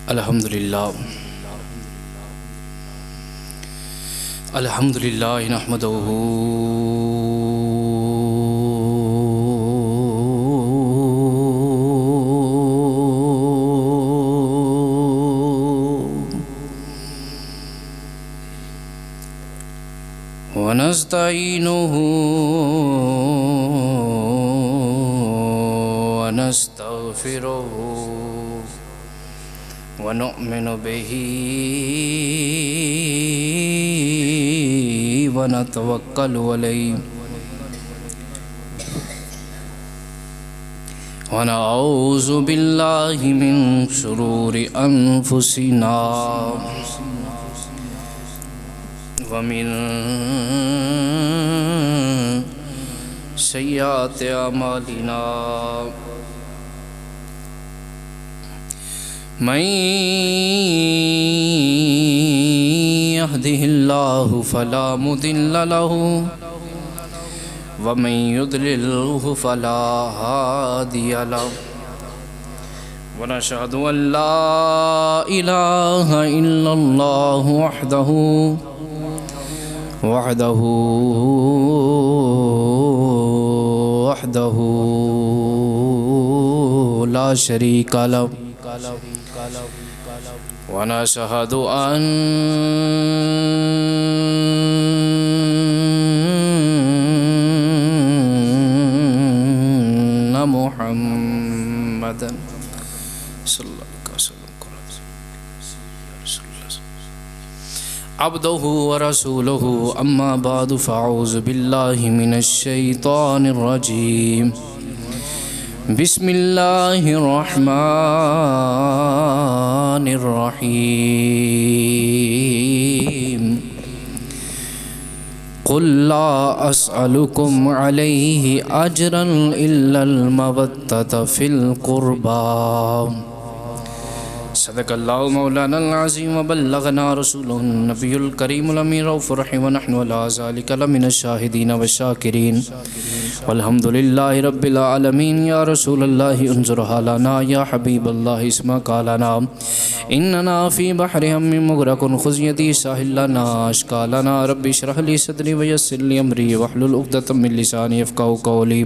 الحمدللہ نحمدہ ونستعینہ ونستغفرہ ونؤمن به ونتوکل علیہ ونعوذ باللہ من شرور انفسنا ومن سیئات اعمالنا من يهده الله فلا مضل له ومن يضلله فلا هادي له ونشهد أن لا إله إلا الله وحده لا شريك له ونشهد أن محمدا صلى الله عليه وسلم عبده ورسوله أما بعد فأعوذ بالله من الشيطان الرجيم بسم الله الرحمن الرحيم قل لا أسألكم عليه أجرا إلا المودة في القربى صدق اللہ مولانا العظیم وبلغنا رسول النبی الکریم الامین رؤوف رحیم ونحن علی ذلک لمن الشاہدین والشاکرین والحمدللہ رب العالمین یا رسول اللہ انظر حالنا یا حبیب اللہ اسمع قالنا اننا فی بحر ہم مغرق خذ یدی ساحل لنا اشکالنا رب اشرح لی صدری ویسر لی امری واحلل عقدۃ من لسانی یفقهوا قولی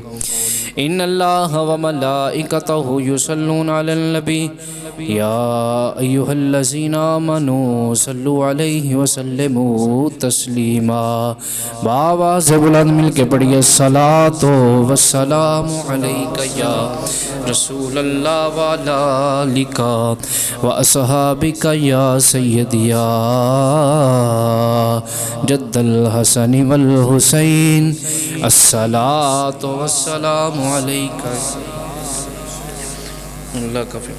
ان اللہ وملائکتہ یصلون علی النبی یا ایہا الذین آمنوا صلوا علیہ وسلموا تسلیما بآواز بلند مل کے پڑھیے الصلاۃ والسلام علیک یا رسول اللہ وعلی آلک واصحابک یا سیدی یا جد الحسن والحسین الصلاۃ والسلام علیک اللہ کفی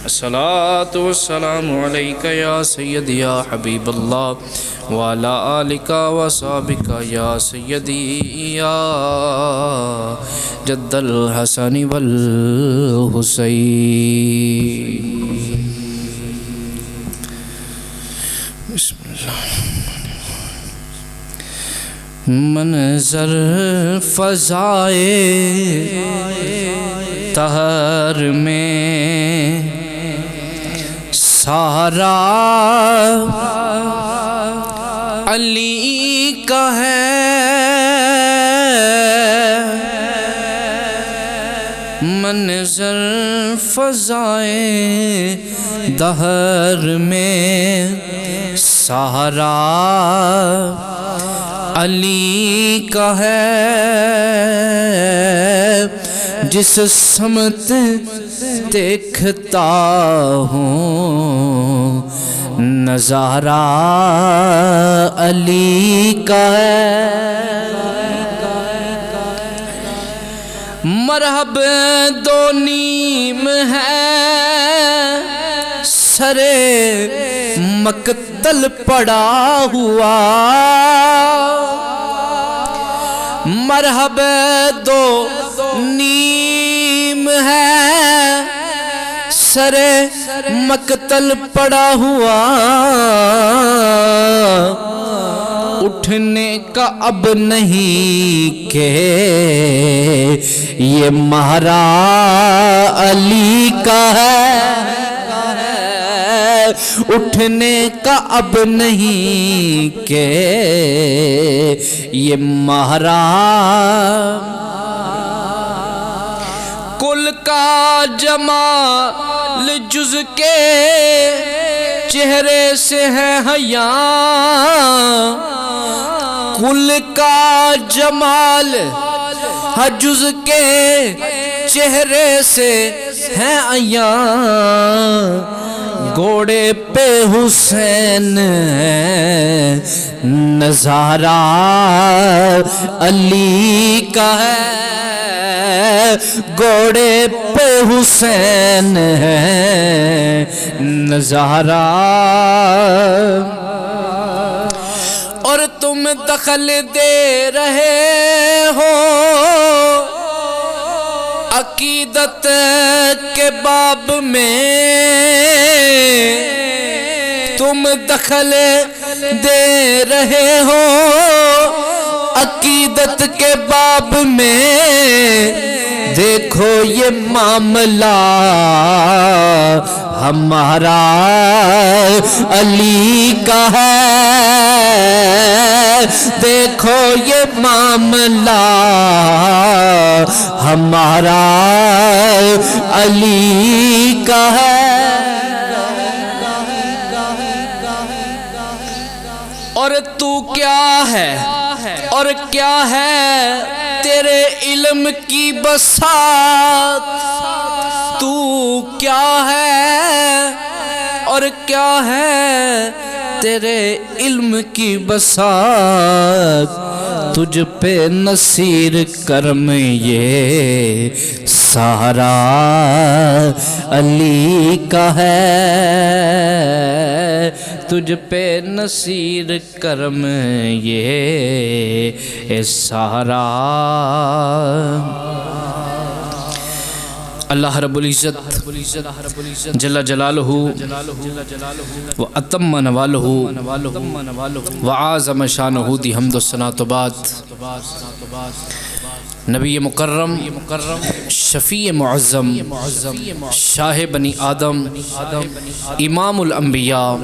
الصلاة والسلام عليك يا سيدي يا حبيب الله وعلى آلك وصحبك يا سيدي يا جد الحسن والحسين بسم الله منظر فضائے طہر میں سارا علی کا ہے منظر فضائے دہر میں سارا علی کا ہے جس سمت دیکھتا ہوں نظارہ علی کا ہے مرحب دو نیم ہے سرے مقتل پڑا ہوا مرحب دو نیم ہے سر مقتل پڑا ہوا اٹھنے کا اب نہیں کہ یہ مہرا علی کا ہے، اٹھنے کا اب نہیں کہ یہ مہرا کل کا جمال جز کے چہرے سے ہے حیا، کل کا جمال جز کے چہرے سے ہے حیا، گھوڑے پہ حسین ہے، نظارہ علی کا ہے، گھوڑے پہ حسین ہے، نظارہ، اور تم دخل دے رہے ہو عقیدت کے باب میں، تم دخل دے رہے ہو عقیدت کے باب میں، دیکھو یہ معاملہ ہمارا علی کا ہے، دیکھو یہ معاملہ ہمارا علی کا ہے، اور تو کیا ہے اور کیا ہے تیرے علم کی بساط، تو کیا ہے اور کیا ہے تیرے علم کی بساط، تجھ پہ نصیر کرم یہ سارا علی کا ہے، تجھ پہ نصیر کرم یہ سارا۔ اللہ رب العزت جل جلالہ و اتم نوالہ و اعظم شانہ دی حمد و ثنا تو بعد، نبی مکرم شفیع معظم شاہ بنی آدم امام الانبیاء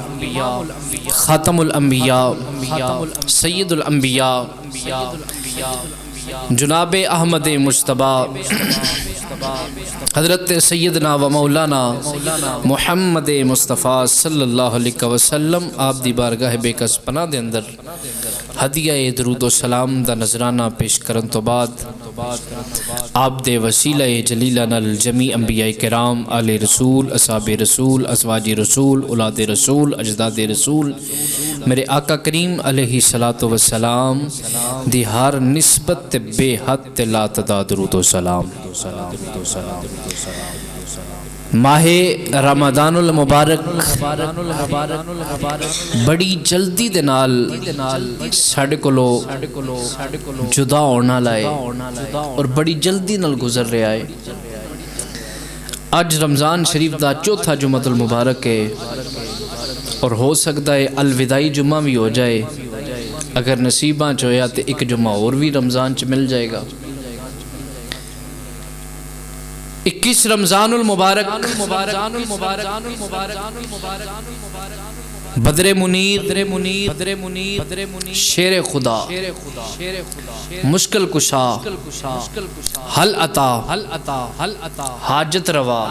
خاتم الانبیاء سید الانبیاء جناب احمد مجتبی حضرت سیدنا و مولانا محمد مصطفیٰ صلی اللہ علیہ وسلم آپ دی بارگاہ بے کس پناہ دے اندر ہدیہ درود و سلام دا نذرانہ پیش کرن تو بعد، آپ دے وسیلہ جلیلہ نال جمیع انبیاء کرام، آل رسول، اصحاب رسول، ازواج رسول، اولاد رسول، اجداد رسول، میرے آقا کریم علیہ السلام دی ہر نسبت بے حد لا تعداد درود و سلام۔ ماہ رمضان المبارک بڑی جلدی دے نال ساڑھے کولو جدا ہونا لائے اور بڑی جلدی نال گزر رہے آئے۔ آج رمضان شریف دا چوتھا جمعہ المبارک ہے اور ہو سکتا ہے الوداعی جمعہ بھی ہو جائے، اگر نصیباں چویا تو ایک جمعہ اور بھی رمضان چ مل جائے گا۔ 21 رمضان المبارک بدر منیر شیر خدا مشکل کشا حل عطا حاجت روا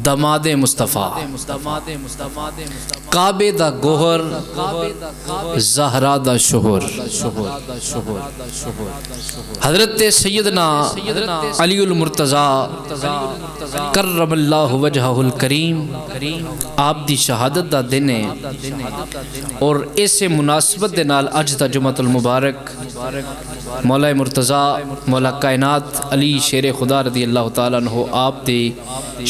دماد مصطفیٰ کعبے دا گوہر زہرا دا شہر حضرت سیدنا علی المرتضی کرم اللہ وجہہ الکریم، آپ دی شہادت دا دن ہے اور اسے مناسبت دے نال اج دا جمعہ المبارک مولا مرتضی مولا کائنات علی شیر خدا رضی اللہ تعالیٰ عنہ آپ دی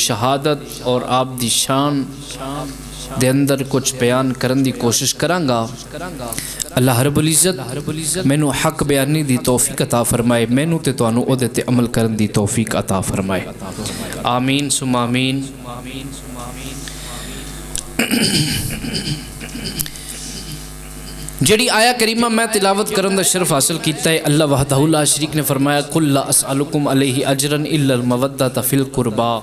شہادت اور آپ دی شان دے اندر کچھ بیان کرن دی کوشش کرانگا۔ اللہ رب العزت مینو حق بیانی دی توفیق عطا فرمائے، مینو تے توانو او دے تے عمل کرن دی توفیق عطا فرمائے، آمین ثم آمین۔ جڑی آیا کریمہ میں تلاوت کرن دا شرف حاصل کیتا ہے، اللہ وحدہ لا شریک نے فرمایا قل لا اسألکم علیہ اجرا الا المودۃ فی القربا۔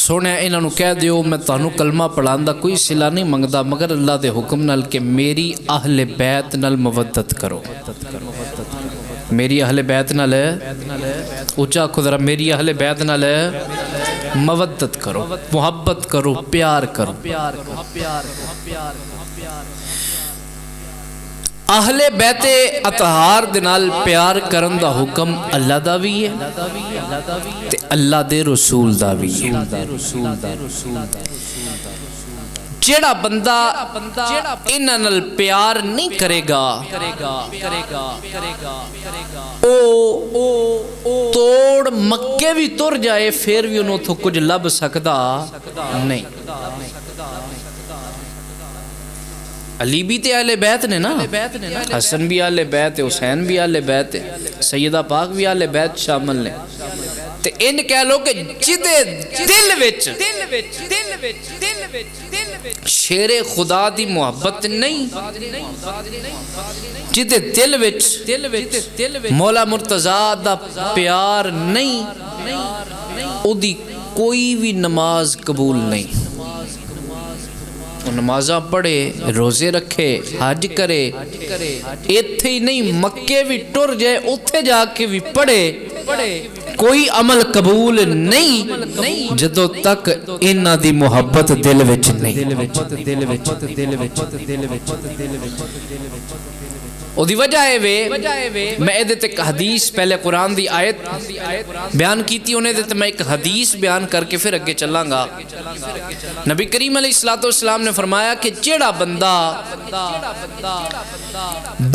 سونے انہاں نو کہہ دیو میں تانوں کلمہ پڑھان دا کوئی صلہ نہیں منگدا مگر اللہ دے حکم نال کہ میری اہل بیت نال مودت کرو، میری اہل بیت نال اونچا آکھو ذرا، میری اہل بیت نال مودت کرو، محبت کرو، پیار کرو۔ اہل بیت اطہار دے نال پیار کرن دا حکم اللہ دا بھی ہے تے اللہ دے رسول دا بھی ہے۔ جیڑا بندہ انہاں نال پیار نہیں کرے گا او توڑ مکے بھی تر جائے پھر بھی انہوں تو کچھ لب سکدا نہیں۔ علی بھی تے اہل بیت نے نا، حسن بھی اہل بیت ہے، حسین بھی اہل بیت ہے، سیدہ پاک بھی اہل بیت شامل نے۔ تے ان کہہ لو کہ جدے دل وچ شیر خدا دی محبت نہیں، جدے دل وچ مولا مرتضیٰ دا پیار نہیں، او دی کوئی بھی نماز قبول نہیں۔ نمازاں پڑھے، روزے رکھے، حج کرے، ایتھے ہی نہیں مکے بھی ٹر جائے اتھے جا کے بھی پڑھے، کوئی عمل قبول نہیں جدوں تک انہاں دی محبت دل وچ نہیں۔ او دی وجہ ہے میں اے دیتے ایک حدیث پہلے قرآن دی آیت بیان کی تھی، انہیں دیتے میں ایک حدیث بیان کر کے پھر اگے چلاں گا۔ نبی کریم علیہ السلام نے فرمایا کہ جیڑا بندہ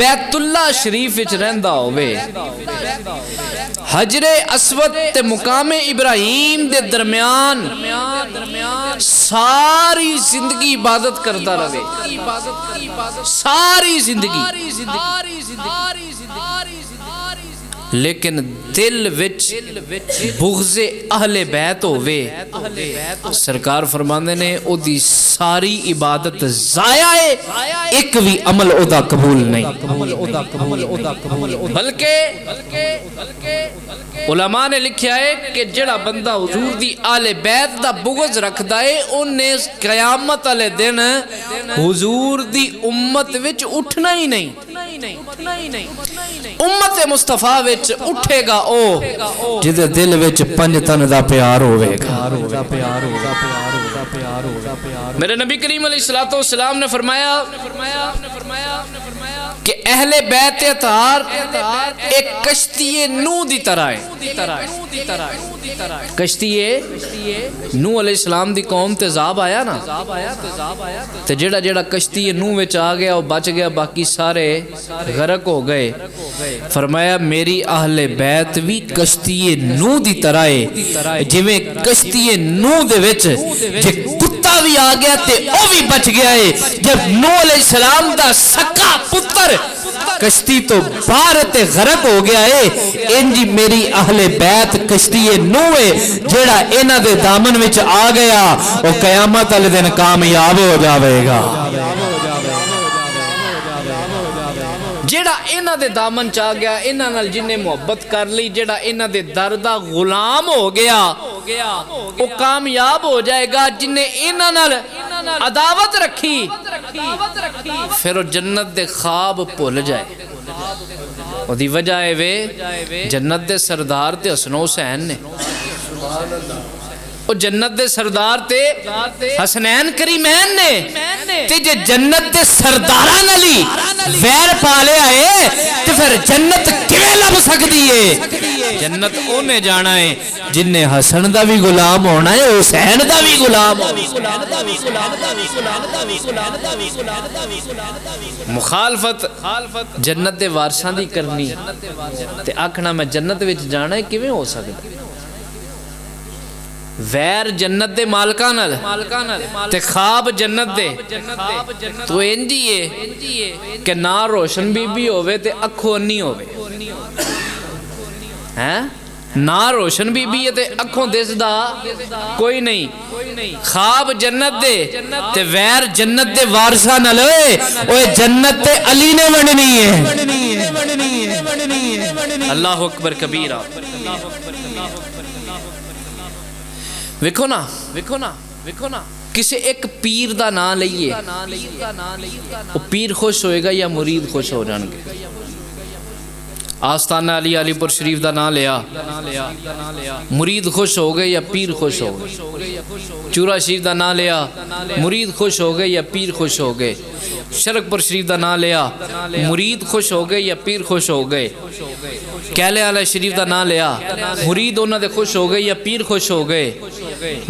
بیت اللہ شریف وچ رہندا ہوئے، حجر اسود تے مقام ابراہیم دے درمیان ساری زندگی عبادت کرتا رہے، ساری زندگی، لیکن دل وچ بغض اہل بیت ہوئے، سرکار فرماندے نے او دی ساری عبادت ضائع ہے، ایک بھی عمل او دا قبول نہیں۔ بلکہ علماء نے لکھیا ہے کہ جڑا بندہ حضور دی اہل بیت دا بغض رکھدا ہے انہیں قیامت والے دن حضور دی امت وچ اٹھنا ہی نہیں، امت مصطفیٰ وچ اٹھے گا او جدے دل وچ پنج تن دا پیار ہوئے گا۔ میرے نبی کریم علیہ السلام نے فرمایا کہ اہل بیت اطہار ایک کشتی نوح دی طرح ہے۔ کشتی نوح علیہ السلام دی قوم تے عذاب آیا نا، تے جڑا کشتی نوح وچ آ گیا وہ بچ گیا، باقی سارے غرق ہو گئے۔ فرمایا میری اہل بیت بھی کشتی نوح دی طرح ہے، جویں کشتی نوح دے وچ جے کتا بھی آ گیا تے او بھی بچ گیا ہے۔ جب نوح علیہ السلام دا سکا پتر کشتی تو باہر تے غرق ہو گیا ہے، انجی میری اہل بیت کشتی نوح ہے، جیڑا انہاں دے دامن وچ آ گیا او قیامت والے دن کامیاب ہو جاوے گا۔ جیڑا انہاں دے دامن چاہ گیا، انہاں نال جن نے محبت کر لی، جیڑا انہاں دے دردہ غلام ہو گیا وہ کامیاب ہو جائے گا۔ جن نے انہاں نال عداوت رکھی پھر وہ جنت دے خواب بھول جائے۔ وہ دی وجہ ہے وے جنت دے سردار تے حسن و حسین نے، وہ جنت دے سردار تے حسنین کریمین نے، تے جے جنت دے سرداران علی ویر پالے آئے تے پھر جنت کیویں لب سکتی ہے؟ جنت انہیں جانا ہے جن نے حسن دا بھی غلام ہونا ہے، حسین دا بھی غلام ہونا ہے۔ مخالفت جنت دے وارثاں دی کرنی تے آکھنا میں جنت وچ جانا ہے، کیویں ہو سکتا؟ ویر جنت دے مالکان تے خواب جنت دے تو انجی ہے کہ نہ روشن بی بی ہوئے تے اکھو انی ہوئے، نہ روشن بی بی تے اکھوں دس دا کوئی نہیں خواب جنت دے تے ویر جنت دے وارثاں نہ لوے اوے جنت تے علی نے ونڈنی ہے اللہ اکبر کبیرہ ویکھو نا کسے ایک پیر دا نام لئیے وہ پیر خوش ہوئے گا یا مرید خوش ہو جان گے آستانہ علی پور شریف دا نام لیا مرید خوش ہو گئے یا پیر خوش ہو گئے چورا شریف دا نام لیا مرید خوش ہو گئے یا پیر خوش ہو گئے شرک پور شریف دا نام لیا مرید خوش ہو گئے یا پیر خوش ہو گئے کیلے علیہ شریف دا نام لیا مرید انہاں دے خوش ہو گئے یا پیر خوش ہو گئے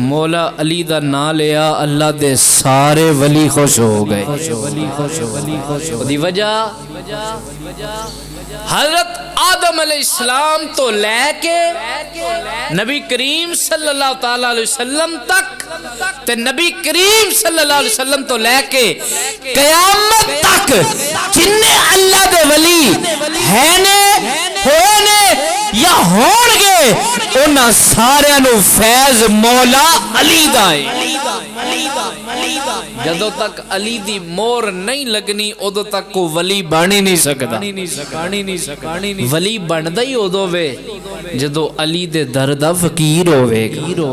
مولا علی دا نام لیا اللہ دے سارے ولی خوش ہو گئے دی وجہ حضرت آدم علیہ السلام تو لے کے نبی کریم صلی اللہ تعالیٰ علیہ وسلم تک تے نبی کریم صلی اللہ علیہ وسلم تو لے کے قیامت تک جنہیں اللہ دے ولی ہیں ہونے یا ہونگے انہاں سارے انہوں فیض مولا علی دائے جدو تک علی دی مور نہیں لگنی ادو تک کو ولی بانی نہیں سکتا ولی بندہ ہی ادو وے جدو علی دے دردہ فقیر ہوئے گا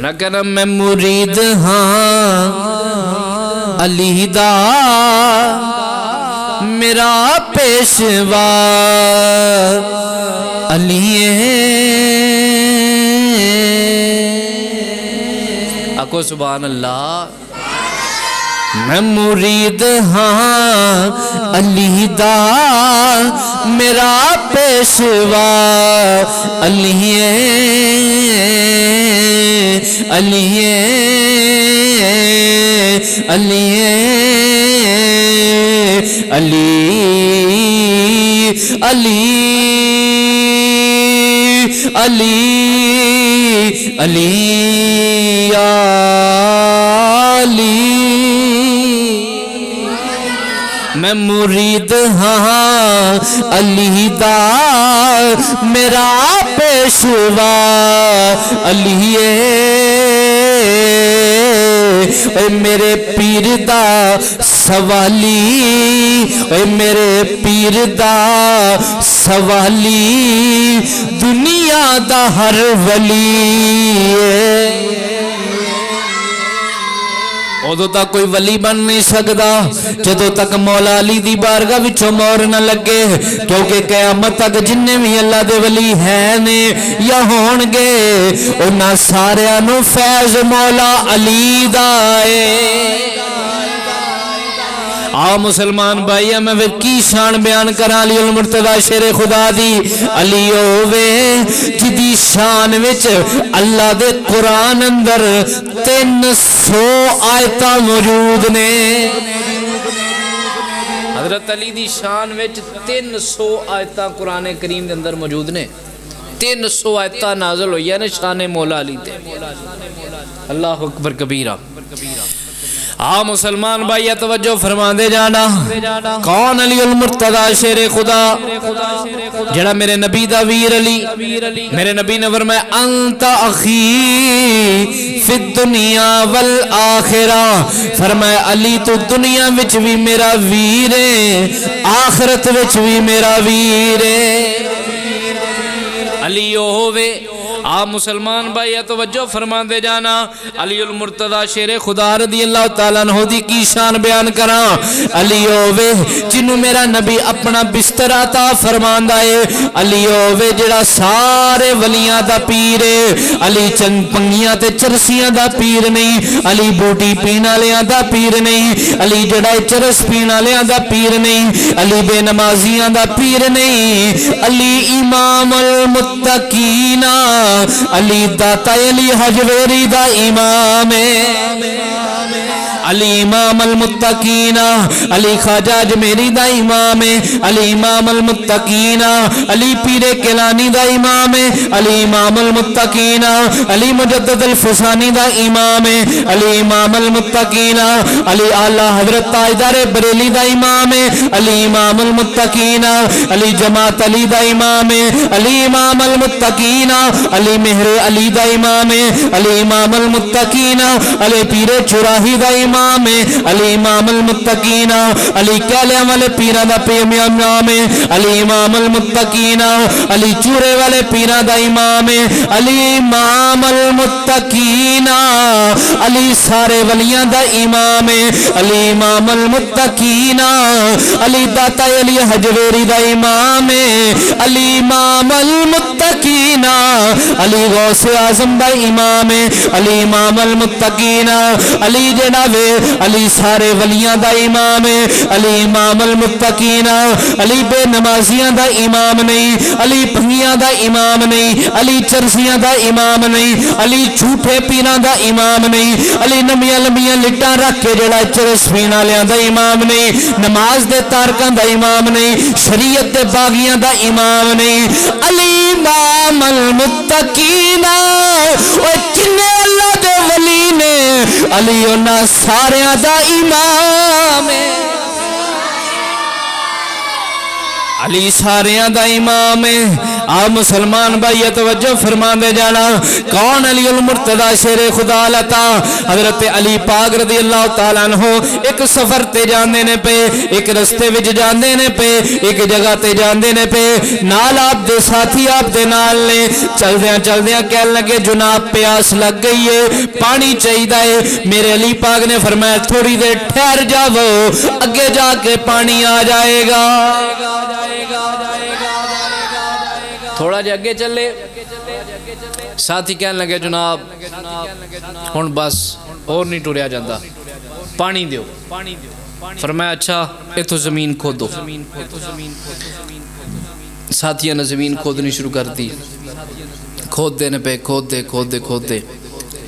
نہ کہنا میں مرید ہاں علی دا میرا پیشوا علی اکو سبحان اللہ میں مرید ہاں علی دا میرا پیشوا علی علی علی علی علی علی علی علی میں مرید ہاں علی دا میرا پیشوا علی اے میرے پیر دا سوالی اے میرے پیر دا سوالی دنیا دا ہر ولی ادو تک کوئی ولی بن نہیں سکتا جدو تک مولا علی دی بارگاہ وچوں مور نہ لگے کیونکہ قیامت تک جننے بھی اللہ دے ولی ہیں نے یا ہون گے انہاں ساریاں نو فیض مولا علی دا ہے آؤ مسلمان بھائی میں پھر کی شان بیان کرا علی المرتضی شیر خدا دی علی ہووے جدی شان وچ اللہ دے قرآن اندر 300 آیتاں موجود نے حضرت علی دی شان وچ 300 آیتاں قرآن کریم دے اندر موجود نے 300 آیتاں نازل ہوئی ہے شان مولا علی تے اللہ اکبر کبیرہ آ مسلمان بھائی توجہ فرما دے جانا کون علی المرتضی شیر خدا جڑا میرے نبی دا ویر علی میرے نبی نے فرمایا انت اخی فی الدنیا والآخرہ فرمایا علی تو دنیا وچ بھی میرا ویر ہے آخرت وچ بھی میرا ویر ہے علی ہووے آپ مسلمان بھائی توجہ فرما دے جانا علی المرتضی شیر خدا رضی اللہ تعالیٰ عنہ دی کی شان بیان کرا علی ہووے جنہوں میرا نبی اپنا بستر عطا فرماندا ہے علی ہووے جڑا سارے ولیاں دا پیر ہے علی چنگ پنگیاں تے چرسیاں دا پیر نہیں علی بوٹی پینا لیاں دا پیر نہیں علی جڑا چرس پینا لیاں دا پیر نہیں علی بے نمازیاں دا پیر نہیں علی امام المتقین علی داتا علی حجویری دا امام ہے علی امام المتقین علی خواجہ اجمیری دا امام ہے علی امام المتقین علی پیر کیلانی دا امام ہے علی امام المتقین علی مجدد الفسانی دا امام ہے علی امام المتقین علی اعلی حضرت تاجدار بریلی دا امام ہے علی امام المتقین علی جماعت علی دا امام ہے علی امام المتقین علی مہر علی دا امام ہے علی امام المتقین علی پیر چراہی دا امام ہے علی امام المتقین علی کہلے والے پیران دا امام ہے علی امام المتقین علی چورے والے پیران دا امام ہے علی امام المتقین علی سارے ولیاں دا امام ہے علی امام المتقین علی داتا علی حجویری دا امام ہے علی امام المتقین علی غوث اعظم دا امام ہے علی امام المتقین علی جناب علی سارے ولیاں دا امام ہے علی امام المتقین علی بے نمازیاں دا امام نہیں علی پنگیاں دا امام نہیں علی چرسیاں دا امام نہیں علی جھوٹے پیراں دا امام نہیں علی نمیاں لمیاں لٹاں رکھ کے جڑا چرس پین والیاں دا امام نہیں نماز دے تارکاں دا امام نہیں شریعت دے باغیاں دا امام نہیں علی امام المتقین او جنے اللہ دے ولی نے علی انہاں ساریاں دا امام ہے علی ساریاں دا امام ہے آپ مسلمان بھائی توجہ فرما دے جانا کون علی المرتضی شیر خدا لتا حضرت علی پاک رضی اللہ تعالیٰ عنہ ایک سفر تے جاندے نے پہ ایک رستے وچ جاندے نے پہ ایک جگہ تے جاندے نے پہ نال آپ دے ساتھی آپ دے نال نے چل دیاں کہنے لگے جناب پیاس لگ گئی ہے پانی چاہیے ہے میرے علی پاک نے فرمایا تھوڑی دیر ٹھہر جاؤ اگے جا کے پانی آ جائے گا تھوڑا جا اگے چلے ساتھی کہنے لگے جناب ہن بس اور نہیں ٹریا جاندہ پانی دیو فرمایا اچھا ایتھو زمین کھودو ساتھیاں نے زمین کھودنی شروع کر دی کھود دینے پہ کھود دے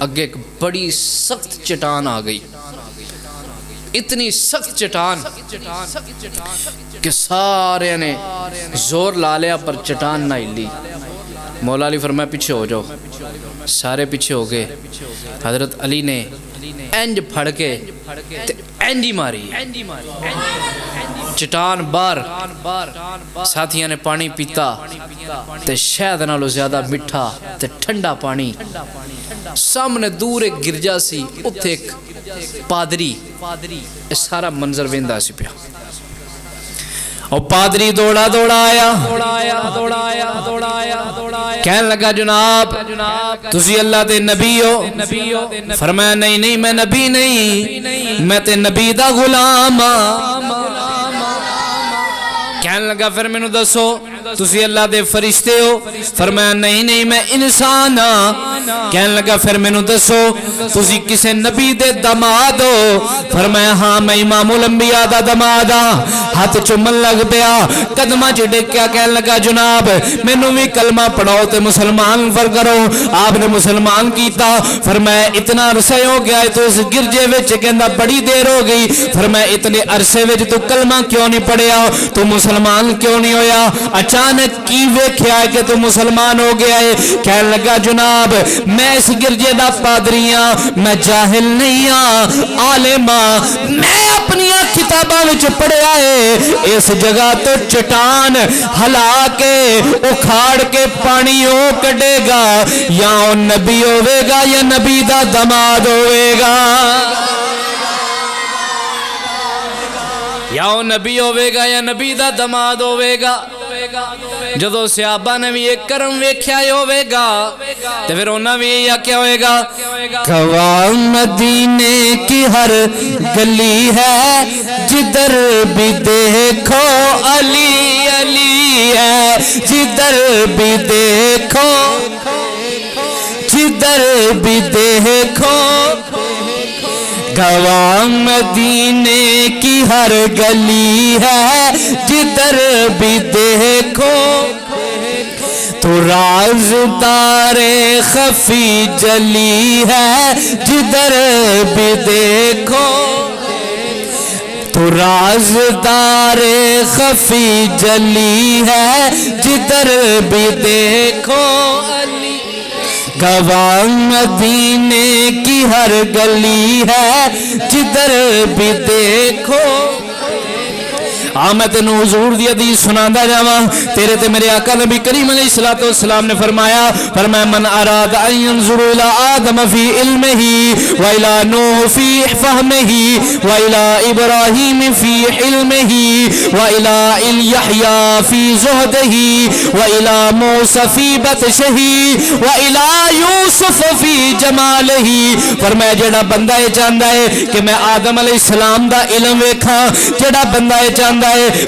اگے ایک بڑی سخت چٹان آ گئی اتنی سخت چٹان کہ سارے نے زور لا لیا پر چٹان نہ ہلی مولا علی فرمایا پیچھے ہو جاؤ سارے پیچھے ہو گئے حضرت علی نے انج پھڑ کے انج ہی ماری چٹان بار ساتھیاں نے پانی پیتا تے شاید نالو زیادہ مٹھا تے ٹھنڈا پانی سامنے دور ایک گرجا سی اتھے ایک پادری اس سارا منظر ویندہ سی پیا اور پادری دوڑا آیا کہنے لگا جناب تسی اللہ دے نبی ہو فرمایا نہیں میں نبی نہیں میں تے نبی دا غلام کہنے لگا پھر میں نو دسو تسی اللہ دے فرشتے ہو فرمایا نہیں میں انسان کہنے لگا پھر میں نو دسو تسی کسے نبی دے دماد ہو فرمایا ہاں میں امام الانبیاء دا دماد ہاتھ چومن لگ پیا قدمہ چڑکیا کہنے لگا جناب میں نو بھی کلمہ پڑھاؤ تے مسلمان فر کرو آپ نے مسلمان کیتا فرمایا اتنا عرصہ ہو گیا ہے تو اس گرجے وچ کہندا بڑی دیر ہو گئی فرمایا اتنے عرصے وچ تو کلمہ کیوں نہیں پڑھیا تو مسلمان کیوں نہیں ہویا اچانک کی ویکھیا ہے کہ تو مسلمان ہو گیا ہے کہنے لگا جناب میں اس گرجے دا پادری ہاں میں جاہل نہیں ہاں عالم ہاں میں اپنی کتاباں وچ پڑھیا ہے اس جگہ تو چٹان ہلا کے اکھاڑ کے پانی او کڈے گا یا او نبی ہوے گا یا نبی دا دماد ہوے گا یا او نبی ہوے گا یا نبی دا دماد ہوے گا جدو صحابہ نے بھی ایک کرم ویکھیا ہوے گا تے پھر انہاں بھی یہ کیا ہوئے گا گواہ مدینے کی ہر گلی ہے جدھر بھی دیکھو علی علی ہے جدھر بھی دیکھو گواہ مدینے کی ہر گلی ہے جدھر بھی دیکھو تو رازدار خفی جلی ہے جدھر بھی دیکھو تو رازدار خفی جلی ہے جدھر بھی دیکھو علی، گواہ مدینے کی ہر گلی ہے جدھر بھی دیکھو۔ میں تینوں حضور دی حدیث سناندا جاواں، تیرے تے میرے آقا نبی کریم علیہ الصلوۃ والسلام نے فرمایا من اراد ان ينظر الى آدم فی علمہ والى نوح فی فہمہ والى ابراہیم فی حلمہ والى یحییٰ فی زہدہ والى موسیٰ فی بطشہ والى یوسف فی جمالہ، فرمایا جڑا بندہ یہ چاہتا ہے کہ میں آدم علیہ السلام دا علم ویکھاں، جڑا بندہ یہ چاہتا ہے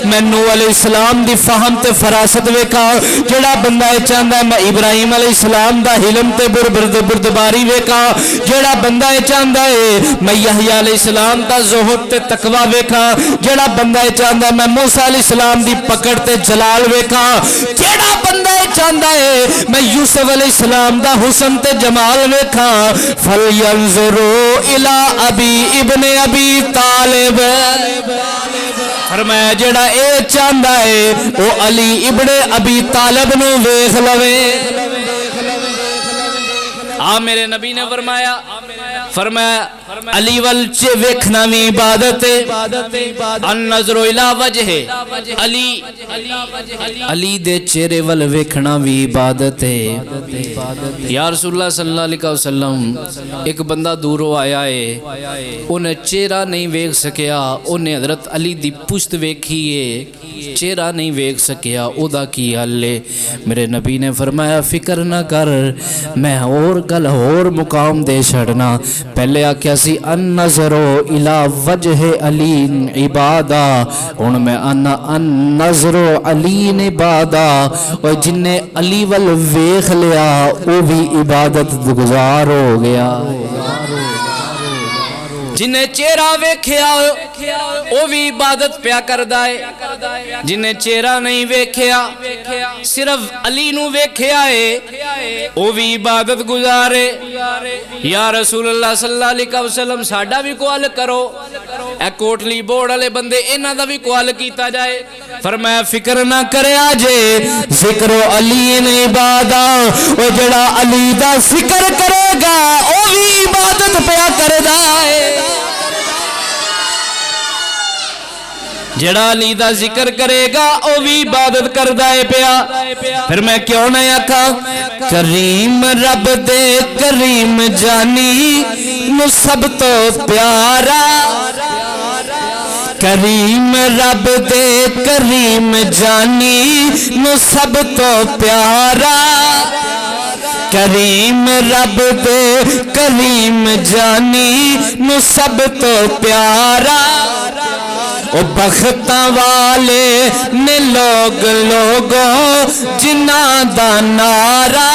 میں نوح علیہ السلام دی فہم تے فراست ویکھاں، جڑا بندہ یہ چاہتا ہے میں ابراہیم علیہ السلام دا حلم تے بردباری ویکھاں، جڑا بندہ یہ چاہتا ہے میں یحییٰ علیہ السلام دا زہد تے تقوی ویکھاں، جڑا بندہ یہ چاہتا ہے میں موسیٰ علیہ السلام دی پکڑ تے جلال ویکھاں، جڑا بندہ یہ چاہتا ہے میں یوسف علیہ السلام دا حسن تے جمال ویکھاں، فَلْيَنْظُرُوا إِلَىٰ أَبِي ابن ابی طالب، فرمایا جڑا اے چاہتا ہے وہ علی ابن ابی طالب نو ویکھ لوے۔ میرے نبی نے فرمایا علی والچے ویکھنا بھی عبادت ہے، النظر الی وجہ علی دے چہرے ول ویکھنا بھی عبادت ہے۔ یا رسول اللہ صلی اللہ علیہ وسلم، ایک بندہ دوروں آیا ہے، انہیں چہرہ نہیں ویکھ سکیا، انہیں حضرت علی دی پشت ویکھی ہے، چہرہ نہیں ویکھ سکیا، او دا کی حل ہے؟ میرے نبی نے فرمایا فکر نہ کر، میں اور گل اور مقام دے چھڑنا، پہلے آکھیا سی النظر الی وجہ علی عبادہ، ہن میں النظر علی عبادہ، اور جن نے علی ول ویکھ لیا وہ بھی عبادت گزار ہو گیا، جنہیں چہرہ ویکھیا وہ بھی عبادت پیا کردا ہے، جنہیں چہرہ نہیں ویکھیا صرف علی نو ویکھیا ہے وہ بھی عبادت گزارے۔ یا رسول اللہ صلی اللہ علیہ وسلم ساڈا بھی کوال کرو، اے کوٹلی بورڈ والے بندے انہاں دا بھی کوال کیتا جائے۔ فرمایا فکر نہ کرے آجے ذکر علی نے عبادہ، وہ جڑا علی دا ذکر کرے گا وہ بھی عبادت پیا کردا ہے، جڑا علی دا ذکر کرے گا وہ بھی عبادت کردا ہے پیا۔ پھر میں کیوں نہ آکھاں کریم رب دے کریم جانی نو سب تو پیارا، کریم رب دے کریم جانی نو سب تو پیارا، کریم رب دے کریم جانی نو سب تو پیارا، او بختاں والے نے لوگوں جنہاں دا نعرہ،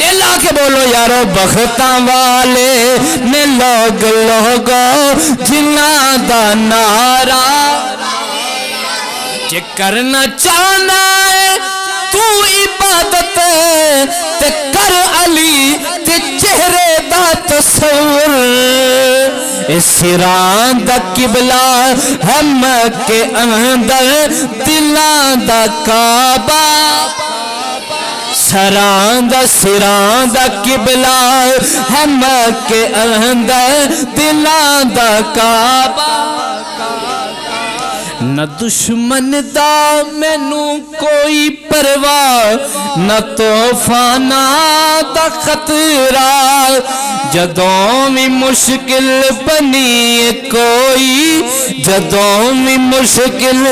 اللہ کے بولو یارو بختاں والے نے لوگوں جنہاں دا نعرہ، جے کرنا چاہنا ہے تو عبادت تے کر علی تے چہرے دا تصور، سراں دا قبلہ ہے مکے اندر دلاں دا کعبہ، سراں دا قبلہ ہے مکے اندر دلاں دا کعبہ، نہ دشمن دا مینوں کوئی پرواہ، نہ طوفاناں دا خطرہ، جدوں بھی مشکل بنی کوئی، جدوں بھی مشکل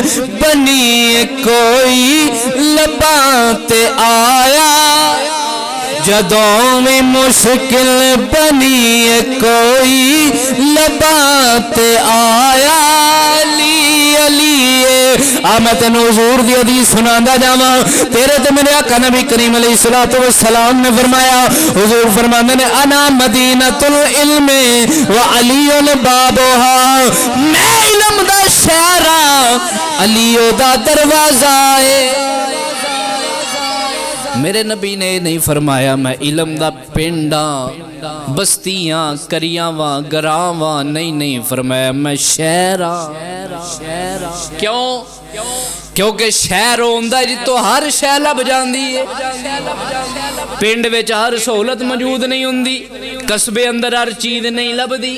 بنی کوئی لباں تے آیا، جدوں بھی مشکل بنی کوئی لباں تے آیا، علی علی میں تینوں حضور دی حدیث سناندا جاواں، تیرے تے میرے آقا نبی کریم علیہ الصلوۃ والسلام نے فرمایا، حضور فرماندے نے انا مدینۃ العلم وعلی بابها، میں علم دا شہر ہاں، علی دا دروازہ ہے، میرے نبی نے نہیں فرمایا میں علم دا پنڈاں بستیاں کریاواں گراواں، نہیں فرمایا میں شہراں۔ کیوں؟ کیونکہ شہر ہوندا ہے جتوں ہر شے لب جاندی ہے۔ پنڈ وچ ہر سہولت موجود نہیں ہوندی، قصبے اندر ہر چیز نہیں لبدی،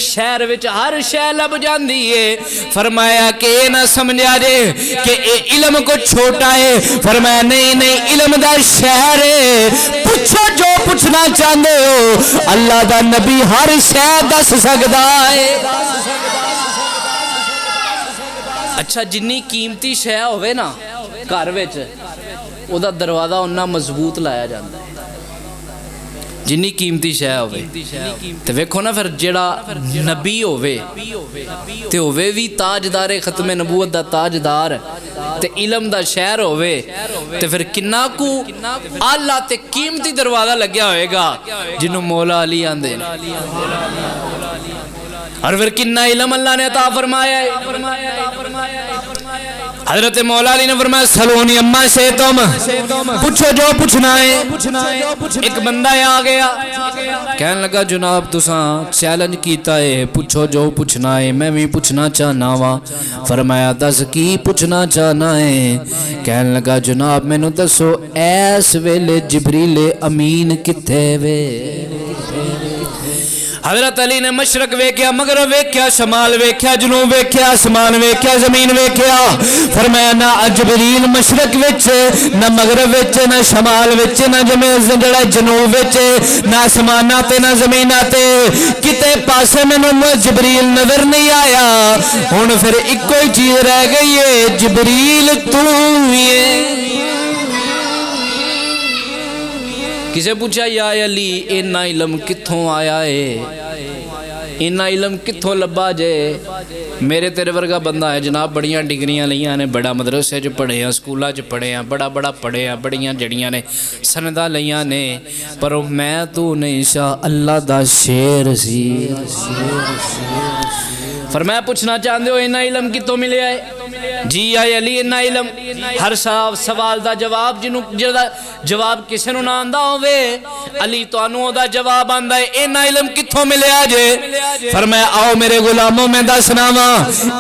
شہر وچ ہر شے لب جاندی ہے۔ فرمایا کہ اے نہ سمجھا جے کہ اے علم کو چھوٹا ہے، فرمایا نہیں علم دا شہر ہے، پوچھو جو پوچھنا چاہندے ہو، اللہ دا نبی ہر شے دس سکدا ہے۔ اچھا جنی قیمتی شے ہوئے نا گھر وچ او دا دروازہ انہاں مضبوط لایا جاندا ہے، جنی قیمتی شے ہوئے۔ تے ویکھو نا پھر جڑا نبی ہوئے تے ہوئے بھی تاجدار ختم نبوت دا تاجدار تے علم دا شہر ہوئے تے پھر کنہ کو اعلیٰ تے قیمتی دروازہ لگیا ہوئے گا جنہوں مولا علی آندے، اور پھر کنہ علم اللہ نے عطا فرمایا ہے۔ حضرت مولا علی نے فرمایا سلونی اما سے تم پوچھو جو پوچھنا ہے۔ ایک بندہ آ گیا کہنے لگا جناب تساں چیلنج کیتا ہے پوچھو جو پوچھنا ہے، میں بھی پوچھنا چاہنا وا۔ فرمایا دس کی پوچھنا چاہنا ہے؟ کہنے لگا جناب مینوں دسو ایس ویلے جبریل امین کتھے وے؟ حضرت علی نے مشرق ویکھیا، مغرب ویکھیا، شمال ویکھیا، جنوب ویکھیا، آسمان ویکھیا، زمین ویکھیا۔ فرمایا نہ جبریل مشرق وچ، نہ مغرب وچ، نہ شمال وچ، نہ جنوب وچ، نہ آسماناں تے نہ زمیناں تے، کتے پاسے مینوں جبریل نظر نہیں آیا۔ ہن پھر اکو ہی چیز رہ گئی ہے، جبریل تو ہی ہے۔ کسے پوچھا یا علی اینا علم کتھوں آیا ہے، اینا علم کتھوں لبا جے؟ میرے تیرے ورگا بندہ ہے جناب بڑیاں ڈگریاں لیاں نے، بڑا مدرسے جو پڑھے ہیں، سکولہ جو پڑھے ہیں، بڑا پڑھے ہیں، بڑیاں جڑیاں نے سندہ لیاں نے، پر میں تو نہیں شاہ اللہ دا شیر سی۔ فرمایا پوچھنا چاہندے ہو اینا علم کتوں ملے آئے؟ جی آئے علی اینا علم، ہر سوال دا جواب جنہوں جواب کسے نو نہ آندہ ہوئے علی تو انہوں دا جواب آندہ ہے اینا علم کتوں ملے آجے؟ فرمایا آؤ میرے غلاموں میں دسنا ماں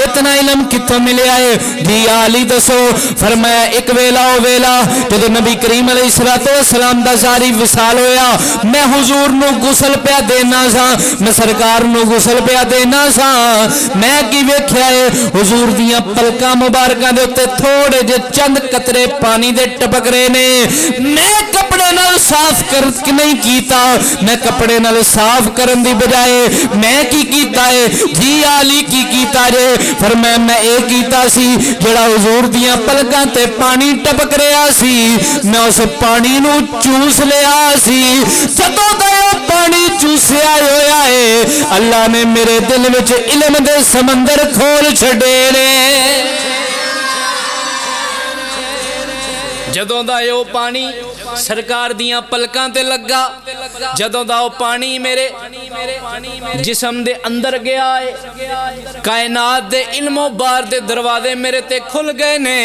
اتنا علم کتوں ملے آئے؟ جی علی دسو۔ فرمایا ایک ویلا ہو ویلا جدو نبی کریم علیہ السلام دا زاری وصال ہویا، میں حضور نو غسل پیا دینا سا، میں سرکار نو غسل پیا دینا سا، میں کی ویکھیا ہے حضور دیاں پلکاں مبارکاں دے اتے تھوڑے جے چند قطرے پانی دے ٹپک رہے نے، میں کپڑے نال صاف کر نہیں کیتا، میں کپڑے نال صاف کرن دی بجائے میں کی کیتا ہے؟ جی علی کی کیتا جے؟ فرمایا میں اے کیتا سی جڑا حضور دیاں پلکاں تے پانی ٹپک رہا سی میں اس پانی نو چوس لیا سی، جدوں دا پانی چوسیا ہویا ہے اللہ نے میرے دل وچ علم دے سمندر کھول چھڈے نے۔ جدوں دا یہ پانی سرکار دیاں پلکاں تے لگا، جدوں دا وہ پانی میرے جسم دے اندر گیا ہے، کائنات دے علم و بار دے دروازے میرے تے کھل گئے نے۔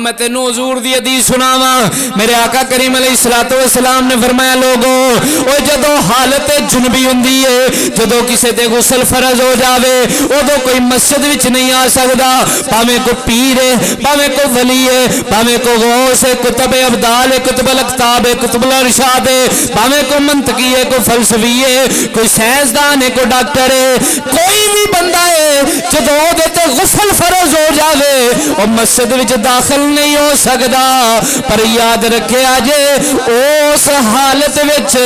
میں تینوں حضور دی حدیث سناواں، میرے آقا کریم علیہ السلام نے فرمایا لوگوں او جدوں حالت جنبی ہوندی ہے، جدوں کسے تے غسل فرض ہو جاوے اودوں کوئی مسجد وچ نہیں آ سکدا، پاویں کو پیر ہے، پاویں کو ولی ہے، پاویں کو غوث ہے، کتب ابدال ہے، کتب الاقطاب ہے، کتب الارشاد ہے، پاویں کو منطقی ہے، کوئی فلسفی ہے، کوئی سائنسدان ہے، کوئی ڈاکٹر ہے، کوئی بھی بندہ ہے جدوں دے تے غسل فرض ہو جاوے او مسجد وچ داخل نہیں ہو سکدا، پر یاد رکھے آجے اس حالت وچ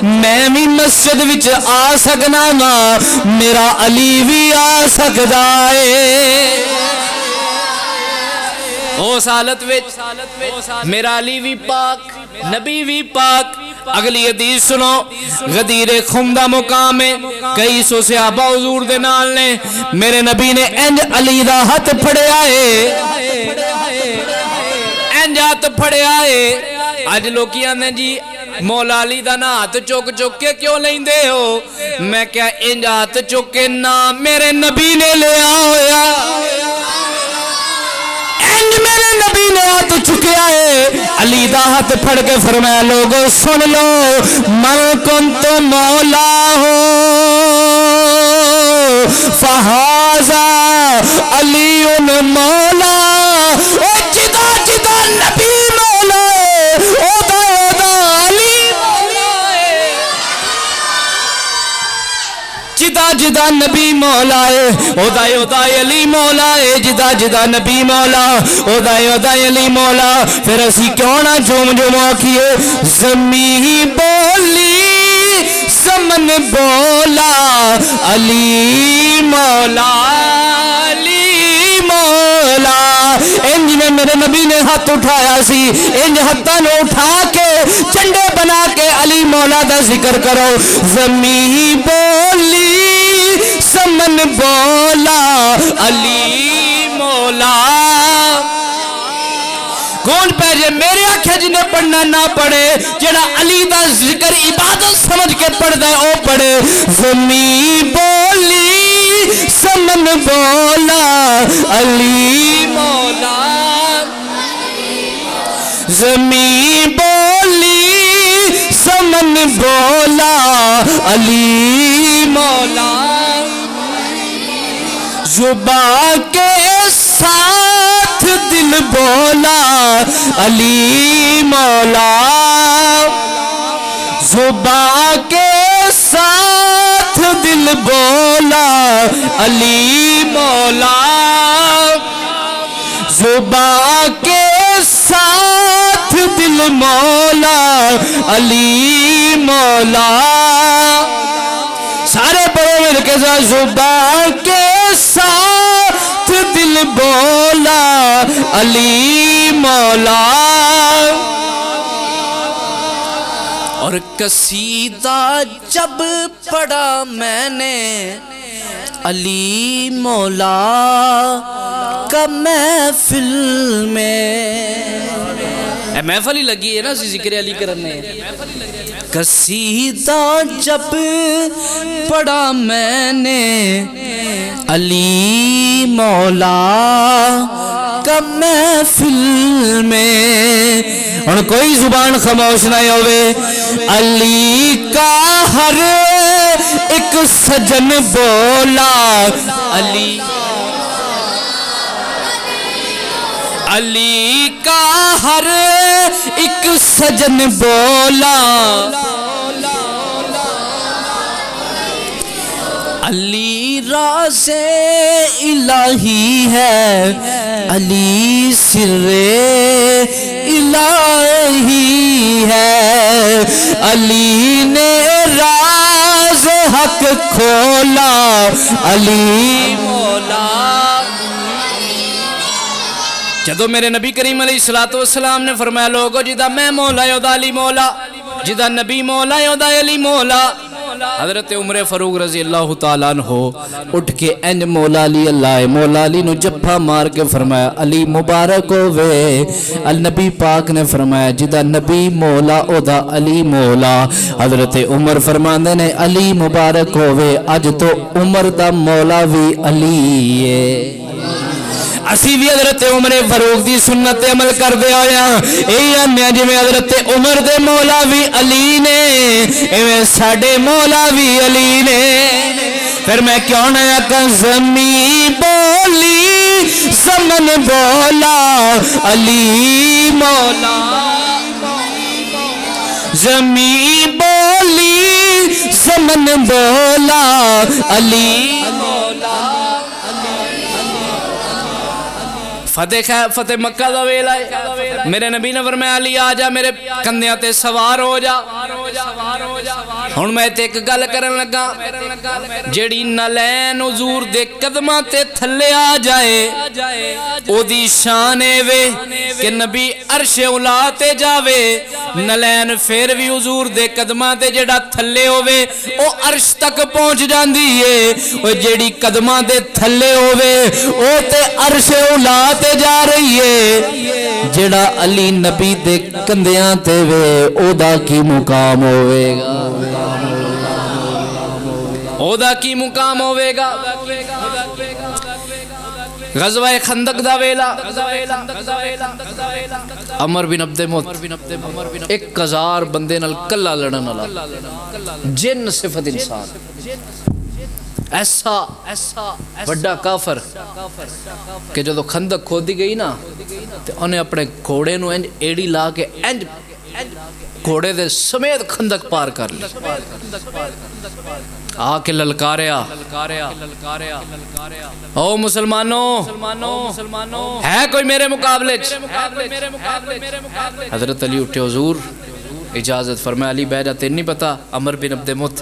میں بھی مسجد وچ آ سکنا وا، میرا علی بھی آ سکدا ہے۔ اس حالت وچ میرا علی بھی پاک، نبی بھی پاک۔ اگلی حدیث سنو، غدیر خم دا مقام ہے، کئی سو صحابہ حضور دے نال نے، میرے نبی نے انج علی دا ہاتھ پھڑیا ہے، انج ہاتھ پھڑیا ہے۔ آج لوگ آندے جی مولا علی دا نا ہاتھ چک چک کے کیوں لیں دے ہو؟ میں کیا انج ہاتھ چک کے نا میرے نبی نے لیا ہویا، میرے نبی نے ہاتھ چکیا ہے، علی دا ہاتھ پھڑ کے فرمایا لوگوں سن لو من کنت مولا ہو فہذا علی مولا او جدا جدا نبی مولا او دا علی مولا جدا جدا نبی مولا ہے او دا علی مولا ہے جدا جدا نبی مولا او دا علی مولا پھر اسی کیوں نہ جھوم جھوم آکھیے زمین بولی زمن بولا علی مولا علی مولا انج میں میرے نبی نے ہاتھ اٹھایا سی انج ہاتھاں نو اٹھا کے چنڈے بنا کے علی مولا دا ذکر کرو زمین بولی زمن بولا علی مولا کون پہ جے میرے آنکھیں جنہیں پڑھنا نہ پڑھے جنہ علی دا ذکر عبادت سمجھ کے پڑھ دے او پڑھے زمین بولی زمن بولا علی مولا زمین بولی زمن بولا علی مولا زبان کے ساتھ دل بولا علی مولا زبان کے ساتھ دل بولا علی مولا زبان کے ساتھ دل مولا علی مولا سارے پڑھو مل کے ساتھ زبان کے ساتھ دل بولا علی مولا اور قصیدہ جب پڑھا میں نے علی مولا کا محفل میں محفل ہی لگی ہے نا ذکر علی کرنے قصیدہ جب پڑھا میں نے علی مولا کا محفل میں اور کوئی زبان خاموش نہ ہوئے علی کا ہر ایک سجن بولا علی کا ہر ایک سجن بولا علی راز الہی ہے علی سر الہی ہے علی نے راز حق کھولا علی مولا جدو میرے نبی کریم علیہ السلام نے فرمایا لوگو جدا میں مولا یودا علی مولا جدا نبی مولا یودا علی مولا حضرت عمر فاروق رضی اللہ تعالیٰ عنہ اٹھ کے انج مولا علی اللہ مولا علی نو جپا مار کے فرمایا علی مبارک ہوئے النبی پاک نے فرمایا جدا نبی مولا او دا علی مولا حضرت عمر فرماندے نے علی مبارک ہوئے اج تو عمر دا مولا بھی علی ہے اسی بھی حضرت عمر فاروق دی سنت عمل کر دے آیا اے آنے جی میں حضرت عمر دے مولا بھی علی نے ایویں ساڑے مولا بھی علی نے پھر میں کیوں نہ آکا زمین بولی زمن بولا علی مولا زمین بولی زمن بولا علی مولا فتح مکہ دا ویلا ہے میرے نبی نے فرمایا علی آ جا میرے کندھیاں تے سوار ہو جا ہن میں تے ایک گل کرن لگا جیڑی نلین حضور دے قدماں تے تھلے آ جائے او دی شان اے وے کہ نبی عرش اولا تے جاوے نلین پھر بھی حضور دے قدماں تے جیڑا تھلے ہووے او عرش تک پہنچ جاندی ہے او جیڑی قدماں دے تھلے ہووے او تے عرش اولا تے جا رہی ہے جڑا علی نبی دے کندیاں تے وے او دا کی مقام ہوئے گا او دا کی مقام ہوئے گا غزوہ خندق دا ویلا عمر بن عبد موت 1000 بندے نال کلا لڑن والا جن صفت انسان ایسا بڑا کافر کہ جدو خندق کھودی گئی نا تے انہیں اپنے گھوڑے نو انج ایڑی لا کے انج گھوڑے دے سمیت خندق پار کر لی آ کے للکاریا او مسلمانوں ہے کوئی میرے مقابلے حضرت علی اٹھے حضور اجازت فرمایا علی بیٹھ جا تین نہیں پتا عمر بن عبد موت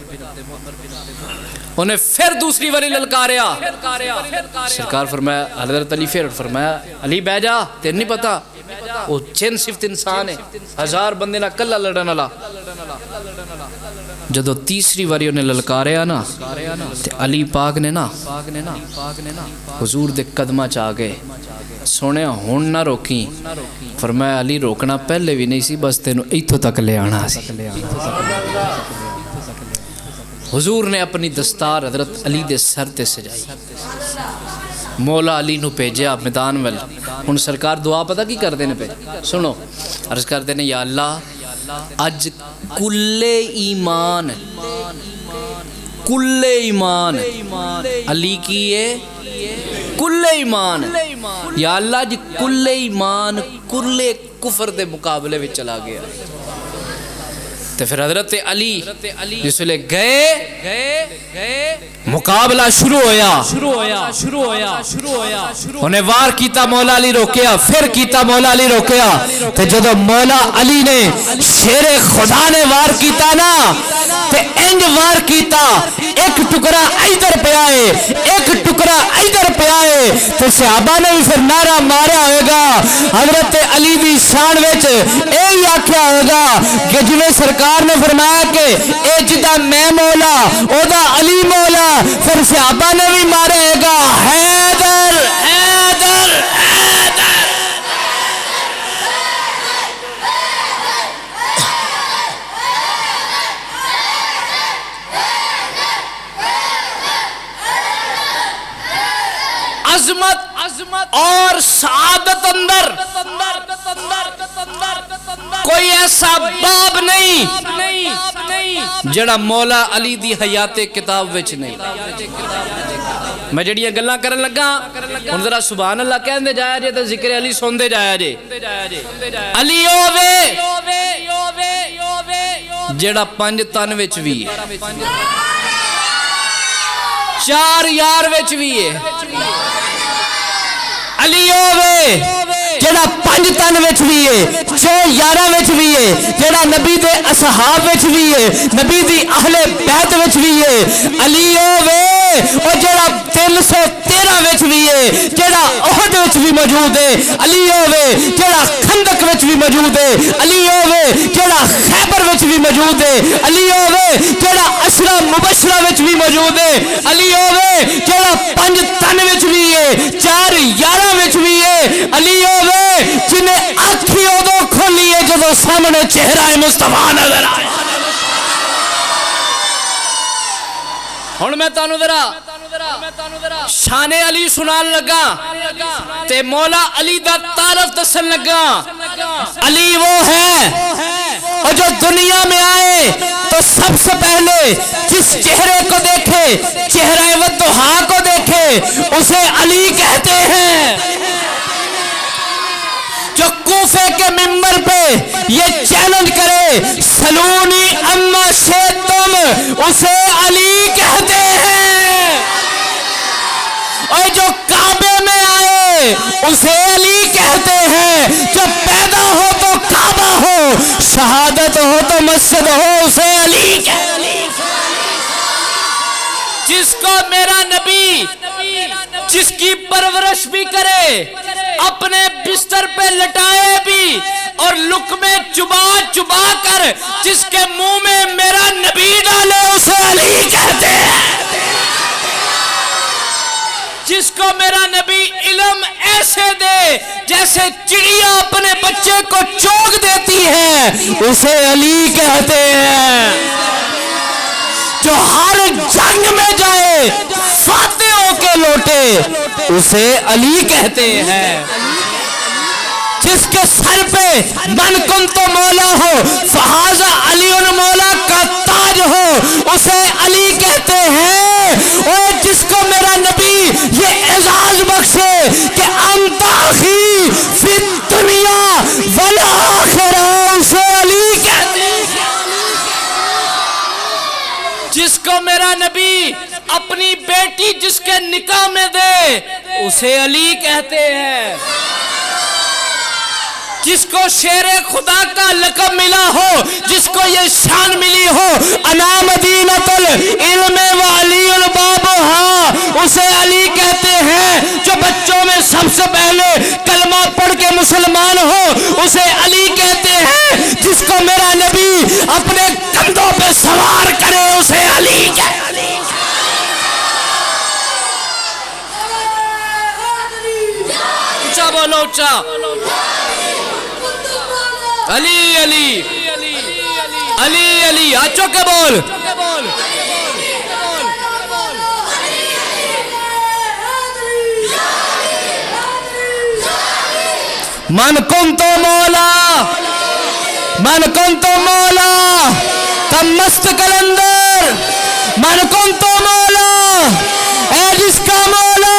انہیں پھر دوسری واری للکاریا سرکار فرمایا حضرت علی پھر فرمایا علی بیٹھ جا تین نہیں پتا وہ جن صفت انسان ہے 1000 بندے نہ کلا لڑن والا جدو تیسری واری انہیں للکاریا نا تے علی پاک نے نا حضور دے قدمہ چاہ گئے سونے ہون نہ روکی فرمایا علی روکنا پہلے بھی نہیں سی بس تینوں ایتھوں تک لے آنا سی حضور نے اپنی دستار حضرت علی دے سر تے سجائی مولا علی نو بھیجیا میدان ول ہن سرکار دعا پتہ کی کردے نے پہ سنو عرض کردے نے یا اللہ اج کل ایمان علی کی ہے کل ایمان یا اللہ اج کل ایمان کل کفر دے مقابلے میں چلا گیا تو پھر حضرت علی جس لئے گئے مقابلہ شروع ہویا انہیں وار کیتا مولا علی روکیا پھر کیتا مولا علی روکیا تو جدو مولا علی نے شیر خدا نے وار کیتا نا تو انج وار کیتا ایک ٹکڑا ادھر پہ آئے ایک ٹکڑا ادھر پہ آئے تو صحابہ نے بھی پھر نعرہ مارا ہوئے گا حضرت علی دی شان وچ یہی آکھیا ہوگا کہ جویں سرکار نے فرمایا کہ اے جدا میں مولا او دا علی مولا پھر صحابہ نے بھی مارے گا حیدر حیدر حیدر عظمت اور سعادت اندر کوئی ایسا باب نہیں جڑا مولا علی دی حیات کتاب وچ نہیں میں جڑیاں گلاں کرن لگا ہن ذرا سبحان اللہ کہندے جایا جے تے ذکر علی سوندے جایا جے علی ہووے جڑا 5 تن وچ وی ہے 4 یار وچ وی ہے علی ہووے جڑا 5 تن وچ بھی ہے 6 یاراں وچ بھی ہے جڑا نبی دے اصحاب وچ بھی ہے نبی دی اہل بیت وچ بھی ہے علی ہووے او جڑا 313 وچ بھی ہے جڑا احد وچ بھی موجود ہے علی ہووے جڑا خندق وچ بھی موجود ہے علی ہووے جڑا خیبر وچ بھی موجود ہے علی ہووے جڑا عشرہ مبشرہ وچ بھی موجود ہے علی ہووے جڑا 5 تن وچ بھی ہے 4 یاراں وچ بھی ہے علی ہووے جنہیں آنکھی ادو کھولی ہے جدو سامنے چہرہ مصطفیٰ نظر آئے ہن میں تانوں ذرا شان علی سنان لگا تے مولا علی دا تعارف دسن لگا علی وہ ہے اور جو دنیا میں آئے تو سب سے پہلے جس چہرے کو دیکھے چہرہ وضحا کو دیکھے اسے علی کہتے ہیں جو کوفے کے ممبر پہ یہ چیلنج کرے سلونی اما شیطم اسے علی کہتے ہیں اور جو کعبے میں آئے اسے علی کہتے ہیں جو پیدا ہو تو کعبہ ہو شہادت ہو تو مسجد ہو اسے علی کہتے ہیں جس کو میرا نبی جس کی پرورش بھی کرے اپنے بستر پہ لٹائے بھی اور لقمے چبا چبا کر جس کے منہ میں میرا نبی ڈالے اسے علی کہتے ہیں جس کو میرا نبی علم ایسے دے جیسے چڑیا اپنے بچے کو چوک دیتی ہے اسے علی کہتے ہیں جو ہر جنگ میں جائے فاتح ہو کے لوٹے اسے علی کہتے ہیں۔ جس کے سر پہ من کن تو مولا ہو فہذا علی مولا کا تاج ہو اسے علی کہتے ہیں۔ اور جس کو میرا نبی یہ اعزاز بخشے کہ انت اخی فی الدنیا والآخرہ اسے علی کہتے ہیں۔ جس کو میرا نبی اپنی بیٹی جس کے نکاح میں دے اسے علی کہتے ہیں۔ جس کو شیر خدا کا لقب ملا ہو، جس کو یہ شان ملی ہو انا مدینۃ العلم وعلی البابھا اسے علی کہتے ہیں۔ جو بچوں میں سب سے پہلے کلمہ پڑھ کے مسلمان ہو اسے علی کہتے ہیں۔ جس کو میرا نبی اپنے کندھوں پہ سوار کرے اسے علی کہتے ہیں۔ اونچا بولو اونچا، علی علی علی علی، آچو کے بول۔ من کن تو مولا، من کن تو مولا تم مست کلندر، من کن تو مولا اے جس کا مولا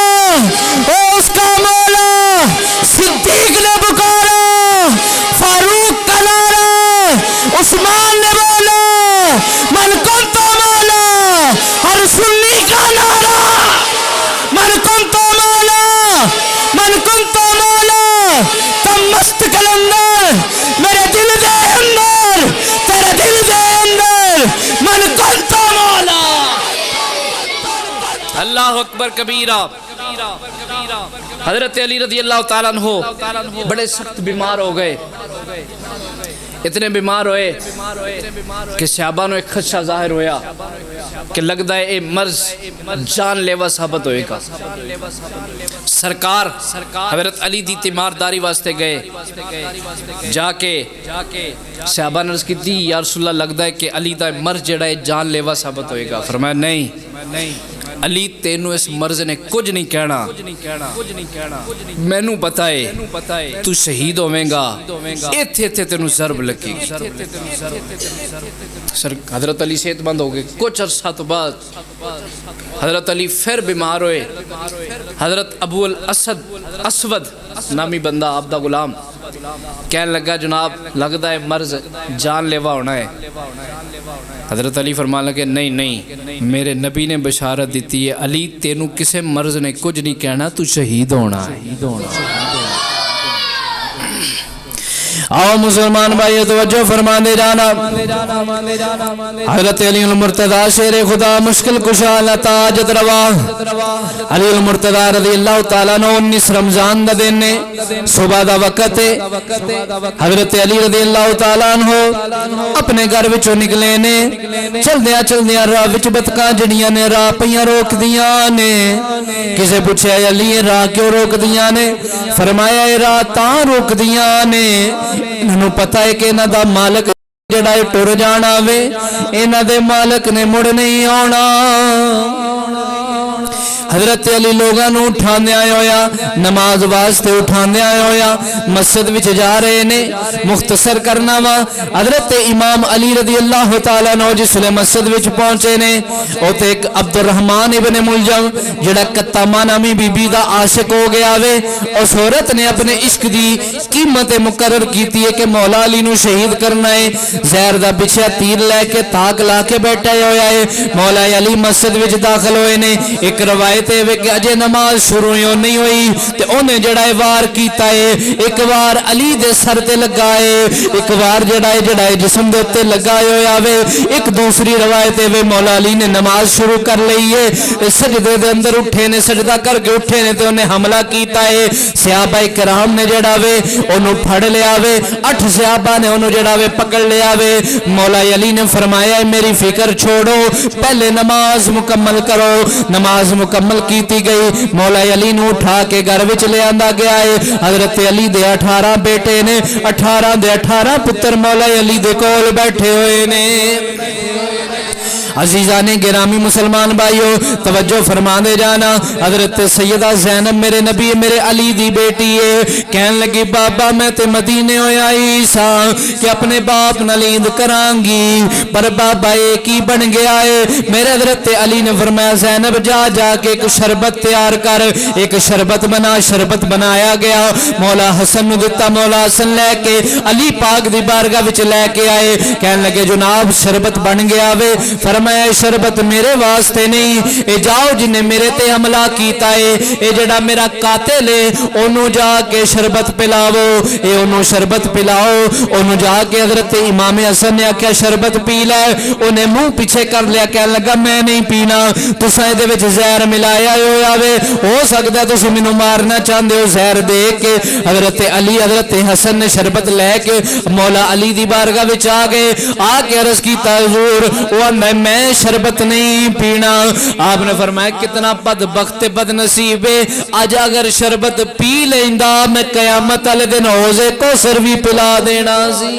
اے اس کا مولا۔ صدیق نے پکارا، فاروق کا نعرہ، عثمان نے بولا من کن تو مولا، ہر سنی کا نعرہ من کن تو مولا، من کن تو مولا تم مست کلندر، میرے دل دے اندر تیرے دل دے اندر من کن تو مولا۔ اللہ اکبر کبیرہ۔ حضرت علی رضی اللہ تعالیٰ عنہ بڑے سخت بیمار ہو گئے، اتنے بیمار ہوئے کہ صحابہ نے ایک خدشہ ظاہر ہویا کہ لگتا ہے اے مرض جان لیوا ثابت ہوئے گا۔ سرکار حضرت علی دی تیمارداری واسطے گئے، جا کے صحابہ نے عرض کی تھی یا رسول اللہ لگتا ہے کہ علی دا مرض جڑا ہے جان لیوا ثابت ہوئے گا۔ فرمایا نہیں علی تینوں اس مرض نے کچھ نہیں کہنا، مینوں پتہ ہے تو شہید ہویں گا، ایتھے تینوں ضرب لگی۔ حضرت علی صحت مند ہو گئے۔ کچھ عرصہ تو بعد حضرت علی پھر بیمار ہوئے۔ حضرت ابو الاسد اسود نامی بندہ آپ دا غلام کہنے لگا جناب لگتا ہے مرض جان لیوا ہونا ہے۔ حضرت علی فرمانے لگے نہیں میرے نبی نے بشارت دیتی ہے علی تینوں کسے مرض نے کچھ نہیں کہنا، تو شہید ہونا ہے۔ آؤ مسلمان بھائی توجہ فرما دے جانا، حضرت علی المرتضی شیر خدا مشکل کشا لتاجت روا علی المرتضی رضی اللہ تعالیٰ نے 19 رمضان دا دینے صبح دا وقت ہے۔ حضرت علی رضی اللہ تعالیٰ عنہ اپنے گھر وچوں نکلے نے، چل دیا راہ وچ بتکاں جڑیاں نے راہ پیاں روک دیاں نے۔ کسے پوچھا علی راہ کیوں روک دیاں نے؟ فرمایا راہ تاں روک دیاں نے انہوں پتہ ہے کہ انہاں دا مالک جڑا ہے ٹر جانا وے، انہاں دے مالک نے مڑ نہیں آنا۔ حضرت علی لوگاں نو اٹھانے آئے ہویا، نماز واسطے اٹھانے آئے ہویا، مسجد وچ جا رہے نے۔ مختصر کرنا وا حضرت امام علی رضی اللہ تعالیٰ عنہ جس لئے مسجد وچ پہنچے نے، او تے ایک عبد الرحمن ابن ملجم جڑا کتامہ نامی بی بی دا عاشق ہو گیا وے، اس عورت نے اپنے عشق دی قیمت مقرر کیتی ہے کہ مولا علی نو شہید کرنا ہے۔ زہر دا بچھیا تیر لے کے تاک لا کے بیٹھا ہویا ہے۔ مولا علی مسجد وچ داخل ہوئے نے۔ ایک روایت ہے کہ اجے نماز شروع نہیں ہوئی تے انہیں جڑا ہے وار کیتا ہے، ایک وار علی دے سر تے لگائے، ایک وار جڑا ہے جسم دے تے لگائے ہویا وے۔ ایک دوسری روایت ہے مولا علی نے نماز شروع کر لئی ہے، سجدے دے اندر اٹھے نے، سجدہ کر کے اٹھے نے تے انہیں حملہ کیتا ہے۔ صحابہ کرام نے جڑا وے انہوں پھڑ لیا وے، 8 صحابہ نے انہوں جڑا وے پکڑ لیا وے۔ مولا علی نے فرمایا میری فکر چھوڑو، پہلے نماز مکمل کرو۔ نماز مکمل کیتی گئی، مولا علی نو اٹھا کے گھر وچ لے آندا گیا ہے۔ حضرت علی دے 18 بیٹے نے، 18 دے 18 پتر مولا علی دے کول بیٹھے ہوئے نے۔ عزیزان گرامی مسلمان بھائیو توجہ فرما دے جانا، حضرت سیدہ زینب میرے نبی میرے علی دی بیٹی ہے، کہن لگی بابا میں تے مدینے ہویا عیسا کہ اپنے باپ نلید کران گی، پر بابا ایک ہی بن گیا ہے۔ میرے حضرت علی نے فرمایا زینب جا جا کے ایک شربت تیار کر، ایک شربت بنا، شربت بنایا گیا، مولا حسن نو دتا، مولا حسن لے کے علی پاک دی بارگاہ وچ لے کے آئے، کہن لگے جناب شربت بن گیا وے، فرمایا شربت میرے واسطے نہیں، اے جاؤ جنہیں میرے تے حملہ کیتا ہے، اے جڑا میرا قاتل ہے انہوں جا کے شربت پلاو، اے انہوں شربت پلاؤ، انہوں جا کے حضرت امام حسن نے آکھیا شربت پی لے، انہیں منہ پیچھے کر لیا، کہنے لگا میں نہیں پینا، تساں دے وچ زہر ملایا ہویا وے، ہو سکتا ہے تسی مینوں مارنا چاہندے ہو، زہر دے کے حضرت علی حضرت حسن نے شربت لے کے مولا علی دی بارگاہ وچ آ گئے، آ کے عرض کیتا حضور وہ میں شربت نہیں پینا، آپ نے فرمایا کتنا بدبخت بد نصیب ہے، آج اگر شربت پی لیندا میں قیامت والے دن حوضے کوثر بھی پلا دینا سی۔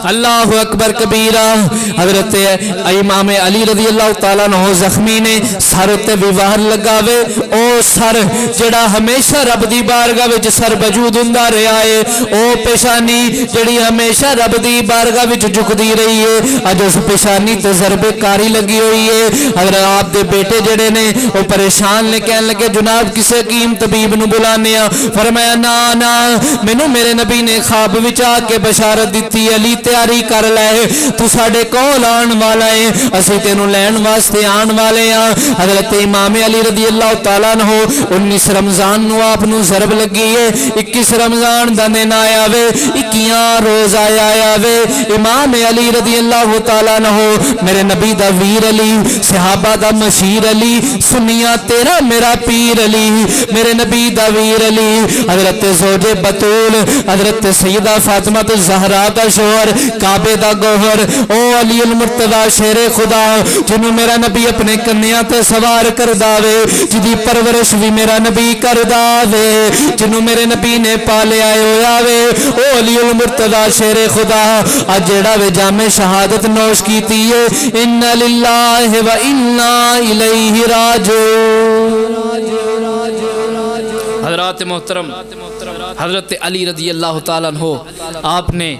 اللہ اکبر کبیرہ۔ حضرت امام علی رضی اللہ تعالیٰ عنہ زخمی نے سر تے ویوار لگاوے، او سر جڑا ہمیشہ رب دی بارگاہ وچ سر وجود ہوندا رہیا ہے، او پیشانی جڑی ہمیشہ رب دی بارگاہ وچ جھکدی رہی ہے، اج اس پیشانی تے ضرب کاری لگی ہوئی ہے۔ حضرت آپ دے بیٹے جڑے نے او پریشان نے، کہن لگے جناب کسے حکیم طبیب نو بلانے آ، فرمایا نا نا مینوں میرے نبی نے خواب وچ آ کے بشارت دتی علی تیاری کر لے، تو ساڈے کول آن والا ہے، اسی تینوں لین واسطے آن والے ہاں۔ حضرت امام علی رضی اللہ تعالیٰ عنہ 19 رمضان نو آپ نو ضرب لگی ہے، 21 رمضان دا دن آیا وے، 21 روز آیا وے، امام علی رضی اللہ تعالیٰ عنہ میرے نبی دا ویر علی، صحابہ دا مشیر علی، سنیاں تیرا میرا پیر علی، میرے نبی دا ویر علی، حضرت زوج بطول حضرت سیدہ فاطمہ الزہرا دا شوہر، کعبے دا گوہر، او علی المرتضی شیر خدا جنہوں میرا نبی اپنے کنیاں تے سوار کر داوے، جدی پرورش بھی میرا نبی کر داوے، جنہوں میرے نبی نے پالے آئے ہویا وے، او علی المرتضی شیر خدا آج جڑا وے جامع شہادت نوش کیتی ہے، ان للہ و انا الیہ راجعون۔ حضرات محترم حضرت علی رضی اللہ تعالیٰ عنہ آپ نے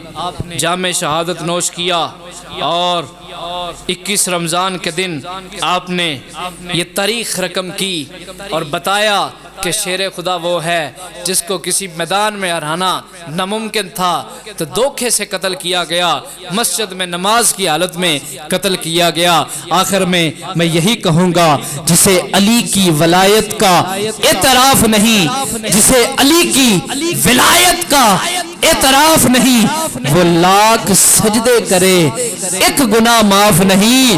جامع شہادت نوش کیا، اور 21 رمضان کے دن آپ نے یہ تاریخ رقم کی اور بتایا کہ شیر خدا وہ ہے جس کو کسی میدان میں ہرانا ناممکن تھا تو دھوکے سے قتل کیا گیا، مسجد میں نماز کی حالت میں قتل کیا گیا۔ آخر میں یہی کہوں گا جسے علی کی ولایت کا اعتراف نہیں، جسے علی کی ولایت کا اعتراف نہیں، وہ لاکھ سجدے کرے ایک گناہ معاف نہیں۔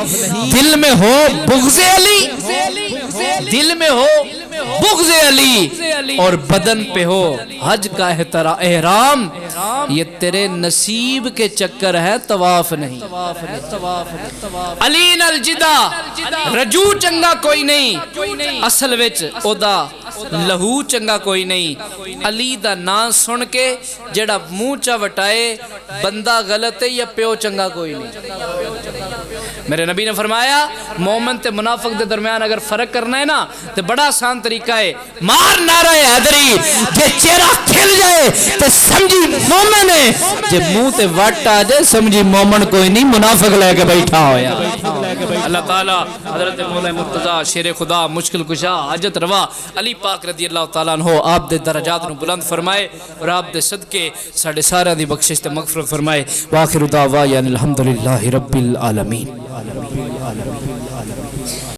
دل میں ہو بغض علی، دل میں ہو بغض علی، اور بدن پہ ہو حج کا احرام، یہ تیرے نصیب کے چکر ہے، طواف نہیں۔ علی نال جدا رجو چنگا کوئی نہیں، اصل وچ اودا لہو چنگا کوئی نہیں۔ علی دا نام سن کے جڑا منہ چا وٹائے بندہ غلط ہے یا پیو چنگا کوئی نہیں۔ میرے نبی نے فرمایا مومن تے منافق دے درمیان اگر فرق کرنا ہے نا تو بڑا آسان طریقہ ہے، مار نعرہ حیدری، جے چہرہ کھل جائے تو سمجھی مومن ہے، جے منہ تے وٹ آ جائے سمجھی مومن کوئی نہیں، منافق لے کے بیٹھا ہویا۔ اللہ تعالیٰ حضرت مولا مرتضی شیر خدا مشکل کشا حاجت روا علی پاک رضی اللہ تعالیٰ عنہ آپ دے درجات نو بلند فرمائے اور آپ دے صدقے ساڑھے سارے دی بخشش تے مغفرت فرمائے۔ وآخر دعوانا الحمدللہ رب العالمین۔